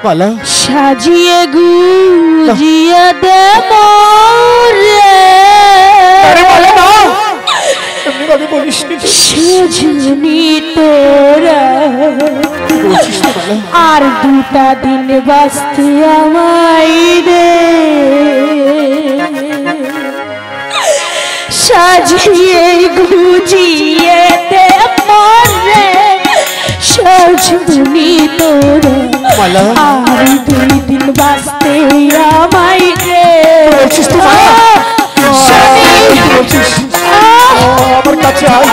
মালা সাজিয়ে গুজিয়ে দে মোরে সজনী তোরা আর দুটা দিন বাঁচতে আমায় রে সাজিয়ে গুজিয়ে দে মোরে সজনী তোরা আর দুই দিন বাঁচতে আমায় রে আমার কাছে আয়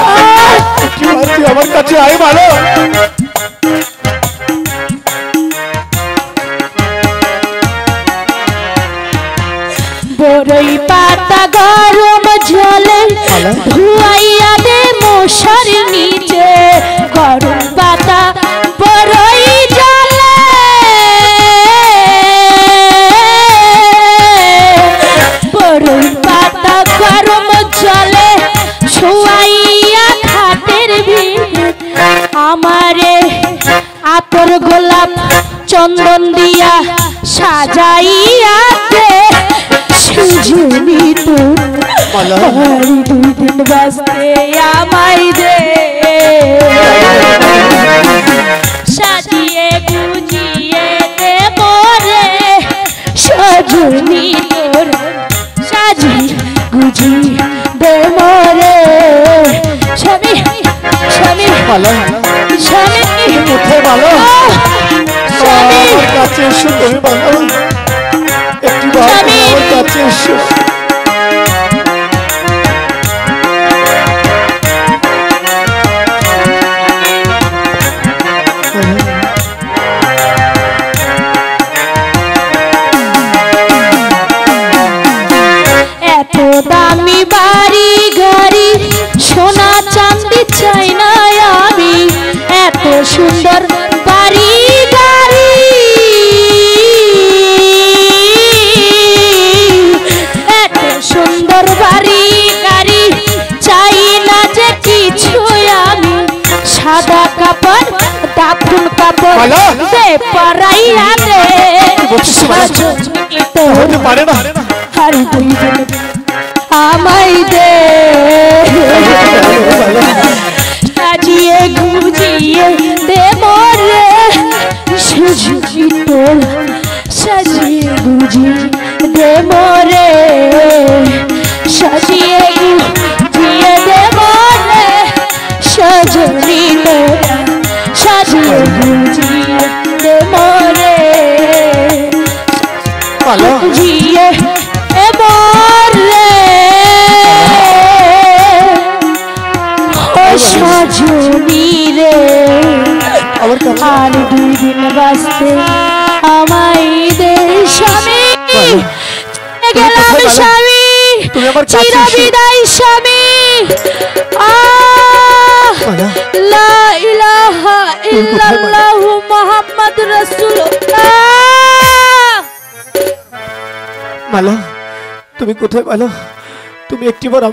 আমার কাছে আয় ভালো বড়ই পাতা গরম জলে ধুয়াইয়া দে মশার নিচে গরম পাতা বড়ই জলে বড়ই পাতা গরম জলে ছুয়াইয়া খাটের ভিতরে আমারে আতর গোলাপ চন্দন দিয়া সাজাইয়া দে সজনী তোর আর দুই দিন বাঁচতে আমায় দে সাজিয়ে গুজিয়ে দে মোরে সজনী তোর সাজিয়ে গুজিয়ে দে মোরে স্বামী স্বামী স্বামী কোথায় ভালো স্বামী আমার কাছে এসো তুমি ভালো একটু আমার কাছে এসো এত দামি বাড়ি গাড়ি সোনা চাঁদি চাই না আমি এত সুন্দর বাড়ি গাড়ি এত সুন্দর বাড়ি গাড়ি চাই না যে কিছু আমি সাদা কাপড় দাফন কাপড় দে পরাইয়া দে পারে না আর দুই দিন আমায় দে সাজিয়ে গুজিয়ে দে মোরে সজনী তোর সাজিয়ে গুজিয়ে দে মোরে সাজিয়ে গুজিয়ে দে মোরে সজনী তোর সাজিয়ে গুজিয়ে দে মোরে গুজিয়ে সজনী রে আর দুই দিন বাঁচতে আমায় দে স্বামী গেলাম স্বামী চিরবিদায় স্বামী লা ইলাহা ইল্লাল্লাহু মুহাম্মদ রাসূলুল্লাহ মালা তুমি কোথায় মালা তুমি একটিবার